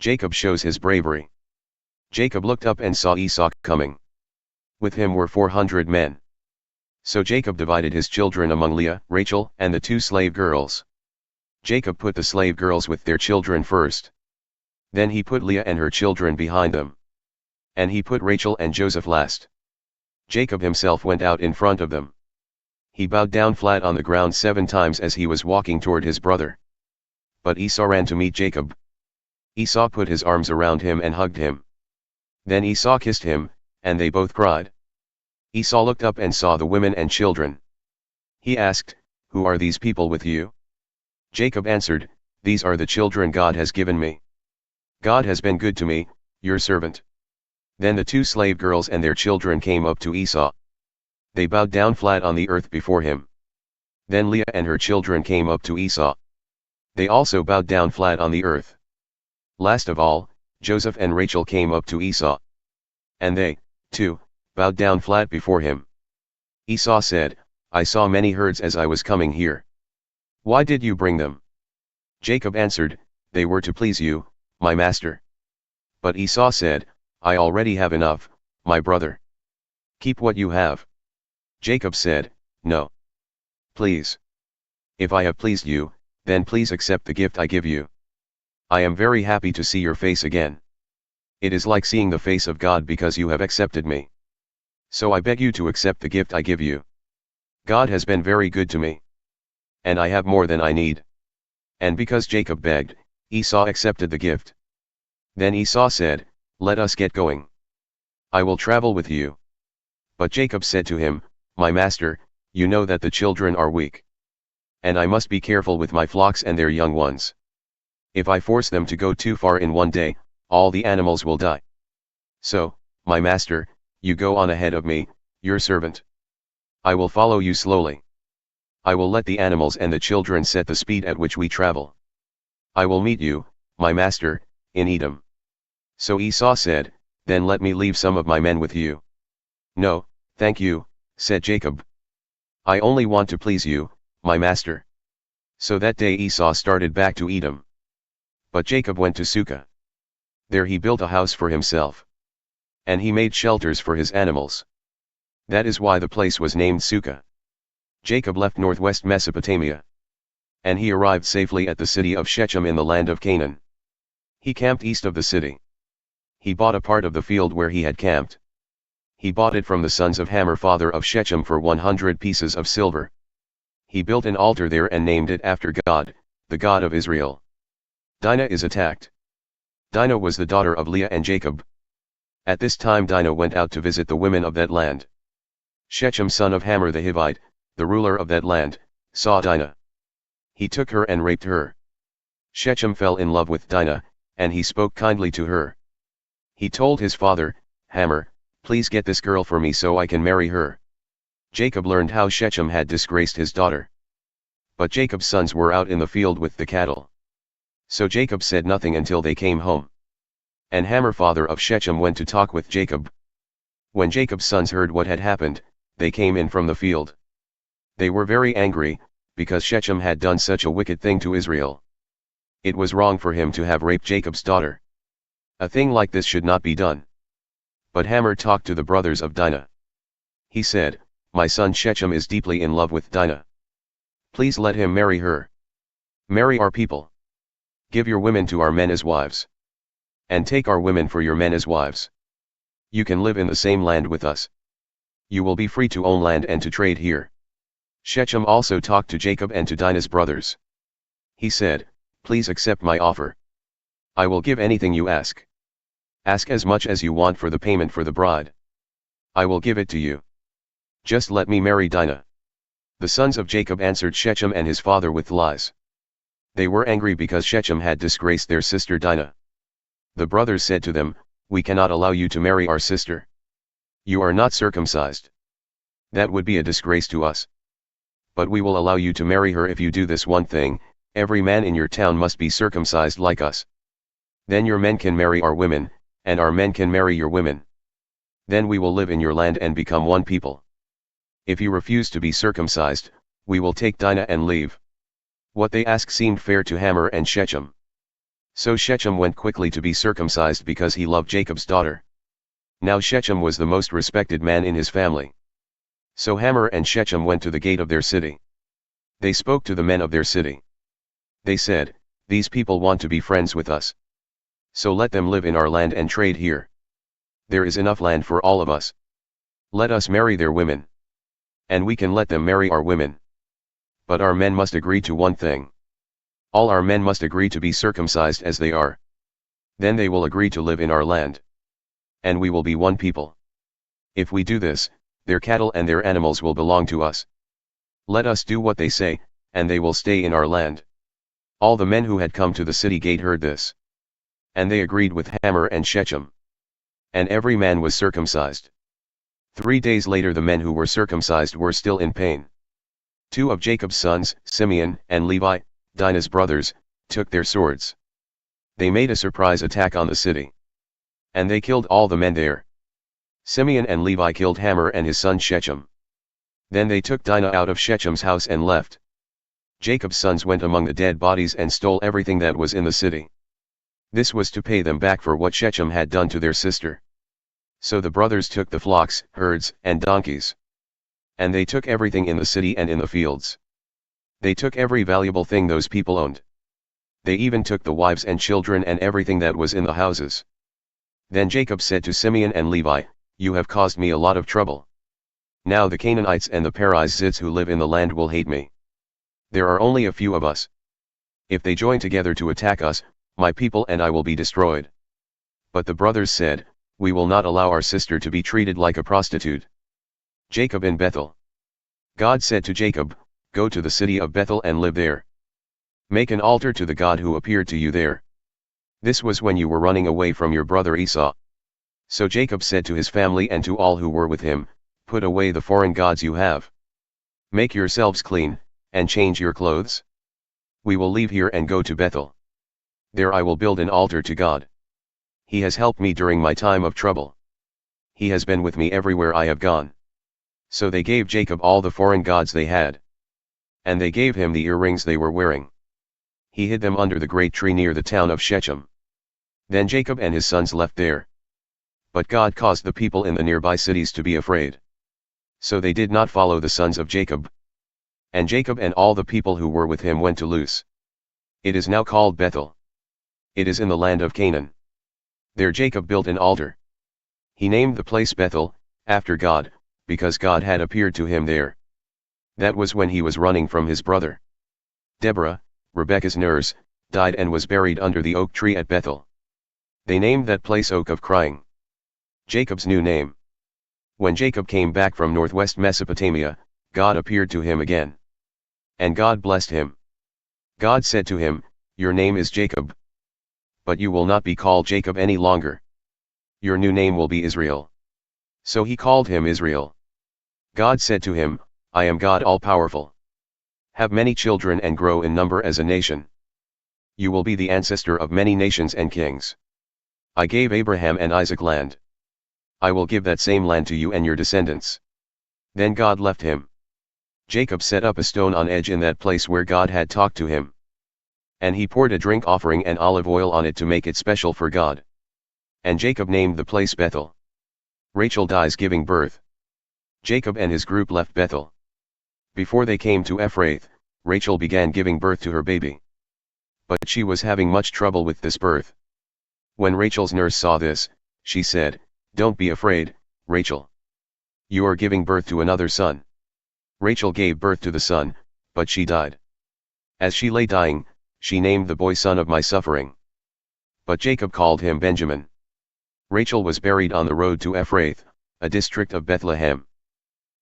Jacob shows his bravery. Jacob looked up and saw Esau coming. With him were 400 men. So Jacob divided his children among Leah, Rachel, and the 2 slave girls. Jacob put the slave girls with their children first. Then he put Leah and her children behind them. And he put Rachel and Joseph last. Jacob himself went out in front of them. He bowed down flat on the ground 7 times as he was walking toward his brother. But Esau ran to meet Jacob. Esau put his arms around him and hugged him. Then Esau kissed him, and they both cried. Esau looked up and saw the women and children. He asked, "Who are these people with you?" Jacob answered, "These are the children God has given me. God has been good to me, your servant." Then the 2 slave girls and their children came up to Esau. They bowed down flat on the earth before him. Then Leah and her children came up to Esau. They also bowed down flat on the earth. Last of all, Joseph and Rachel came up to Esau. And they, too, bowed down flat before him. Esau said, "I saw many herds as I was coming here. Why did you bring them?" Jacob answered, "They were to please you, my master." But Esau said, "I already have enough, my brother. Keep what you have." Jacob said, "No. Please. If I have pleased you, then please accept the gift I give you. I am very happy to see your face again. It is like seeing the face of God because you have accepted me. So I beg you to accept the gift I give you. God has been very good to me. And I have more than I need." And because Jacob begged, Esau accepted the gift. Then Esau said, "Let us get going. I will travel with you." But Jacob said to him, "My master, you know that the children are weak. And I must be careful with my flocks and their young ones. If I force them to go too far in one day, all the animals will die. So, my master, you go on ahead of me, your servant. I will follow you slowly. I will let the animals and the children set the speed at which we travel. I will meet you, my master, in Edom." So Esau said, "Then let me leave some of my men with you." "No, thank you," said Jacob. "I only want to please you, my master." So that day Esau started back to Edom. But Jacob went to Succoth. There he built a house for himself. And he made shelters for his animals. That is why the place was named Succoth. Jacob left Northwest Mesopotamia. And he arrived safely at the city of Shechem in the land of Canaan. He camped east of the city. He bought a part of the field where he had camped. He bought it from the sons of Hamor father of Shechem for 100 pieces of silver. He built an altar there and named it after God, the God of Israel. Dinah is attacked. Dinah was the daughter of Leah and Jacob. At this time Dinah went out to visit the women of that land. Shechem son of Hamor the Hivite, the ruler of that land, saw Dinah. He took her and raped her. Shechem fell in love with Dinah, and he spoke kindly to her. He told his father, Hamor, "Please get this girl for me so I can marry her." Jacob learned how Shechem had disgraced his daughter. But Jacob's sons were out in the field with the cattle. So Jacob said nothing until they came home. And Hamor father of Shechem went to talk with Jacob. When Jacob's sons heard what had happened, they came in from the field. They were very angry, because Shechem had done such a wicked thing to Israel. It was wrong for him to have raped Jacob's daughter. A thing like this should not be done. But Hamor talked to the brothers of Dinah. He said, "My son Shechem is deeply in love with Dinah. Please let him marry her. Marry our people. Give your women to our men as wives. And take our women for your men as wives. You can live in the same land with us. You will be free to own land and to trade here." Shechem also talked to Jacob and to Dinah's brothers. He said, "Please accept my offer. I will give anything you ask. Ask as much as you want for the payment for the bride. I will give it to you. Just let me marry Dinah." The sons of Jacob answered Shechem and his father with lies. They were angry because Shechem had disgraced their sister Dinah. The brothers said to them, "We cannot allow you to marry our sister. You are not circumcised. That would be a disgrace to us. But we will allow you to marry her if you do this one thing: every man in your town must be circumcised like us. Then your men can marry our women, and our men can marry your women. Then we will live in your land and become one people. If you refuse to be circumcised, we will take Dinah and leave." What they asked seemed fair to Hamor and Shechem. So Shechem went quickly to be circumcised because he loved Jacob's daughter. Now Shechem was the most respected man in his family. So Hamor and Shechem went to the gate of their city. They spoke to the men of their city. They said, "These people want to be friends with us. So let them live in our land and trade here. There is enough land for all of us. Let us marry their women. And we can let them marry our women. But our men must agree to one thing. All our men must agree to be circumcised as they are. Then they will agree to live in our land. And we will be one people. If we do this, their cattle and their animals will belong to us. Let us do what they say, and they will stay in our land." All the men who had come to the city gate heard this. And they agreed with Hamor and Shechem. And every man was circumcised. 3 days later the men who were circumcised were still in pain. 2 of Jacob's sons, Simeon and Levi, Dinah's brothers, took their swords. They made a surprise attack on the city. And they killed all the men there. Simeon and Levi killed Hamor and his son Shechem. Then they took Dinah out of Shechem's house and left. Jacob's sons went among the dead bodies and stole everything that was in the city. This was to pay them back for what Shechem had done to their sister. So the brothers took the flocks, herds, and donkeys. And they took everything in the city and in the fields. They took every valuable thing those people owned. They even took the wives and children and everything that was in the houses. Then Jacob said to Simeon and Levi, "You have caused me a lot of trouble. Now the Canaanites and the Perizzites who live in the land will hate me. There are only a few of us. If they join together to attack us, my people and I will be destroyed." But the brothers said, "We will not allow our sister to be treated like a prostitute." Jacob in Bethel. God said to Jacob, "Go to the city of Bethel and live there. Make an altar to the God who appeared to you there." This was when you were running away from your brother Esau. So Jacob said to his family and to all who were with him, "Put away the foreign gods you have. Make yourselves clean, and change your clothes. We will leave here and go to Bethel. There I will build an altar to God. He has helped me during my time of trouble. He has been with me everywhere I have gone." So they gave Jacob all the foreign gods they had. And they gave him the earrings they were wearing. He hid them under the great tree near the town of Shechem. Then Jacob and his sons left there. But God caused the people in the nearby cities to be afraid. So they did not follow the sons of Jacob. And Jacob and all the people who were with him went to Luz. It is now called Bethel. It is in the land of Canaan. There Jacob built an altar. He named the place Bethel, after God, because God had appeared to him there. That was when he was running from his brother. Deborah, Rebekah's nurse, died and was buried under the oak tree at Bethel. They named that place Oak of Crying. Jacob's new name. When Jacob came back from Northwest Mesopotamia, God appeared to him again. And God blessed him. God said to him, "Your name is Jacob. But you will not be called Jacob any longer. Your new name will be Israel." So he called him Israel. God said to him, "I am God all-powerful. Have many children and grow in number as a nation. You will be the ancestor of many nations and kings. I gave Abraham and Isaac land. I will give that same land to you and your descendants." Then God left him. Jacob set up a stone on edge in that place where God had talked to him. And he poured a drink offering and olive oil on it to make it special for God. And Jacob named the place Bethel. Rachel dies giving birth. Jacob and his group left Bethel. Before they came to Ephrath, Rachel began giving birth to her baby. But she was having much trouble with this birth. When Rachel's nurse saw this, she said, "Don't be afraid, Rachel. You are giving birth to another son." Rachel gave birth to the son, but she died. As she lay dying, she named the boy Son of My Suffering. But Jacob called him Benjamin. Rachel was buried on the road to Ephrath, a district of Bethlehem.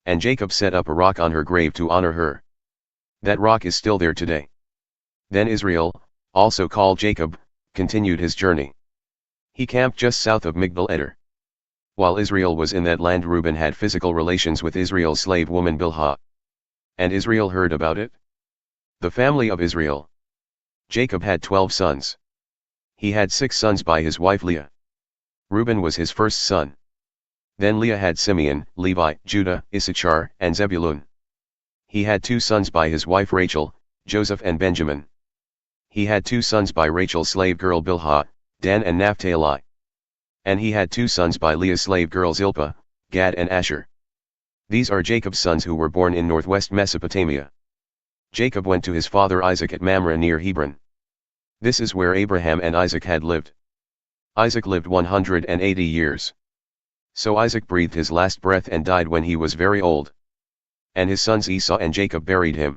And Jacob set up a rock on her grave to honor her. That rock is still there today. Then Israel, also called Jacob, continued his journey. He camped just south of Migdal Eder. While Israel was in that land, Reuben had physical relations with Israel's slave woman Bilhah. And Israel heard about it. The family of Israel. Jacob had 12 sons. He had 6 sons by his wife Leah. Reuben was his first son. Then Leah had Simeon, Levi, Judah, Issachar, and Zebulun. He had 2 sons by his wife Rachel, Joseph and Benjamin. He had 2 sons by Rachel's slave girl Bilhah, Dan and Naphtali. And he had 2 sons by Leah's slave girls Zilpah, Gad and Asher. These are Jacob's sons who were born in northwest Mesopotamia. Jacob went to his father Isaac at Mamre near Hebron. This is where Abraham and Isaac had lived. Isaac lived 180 years. So Isaac breathed his last breath and died when he was very old. And his sons Esau and Jacob buried him.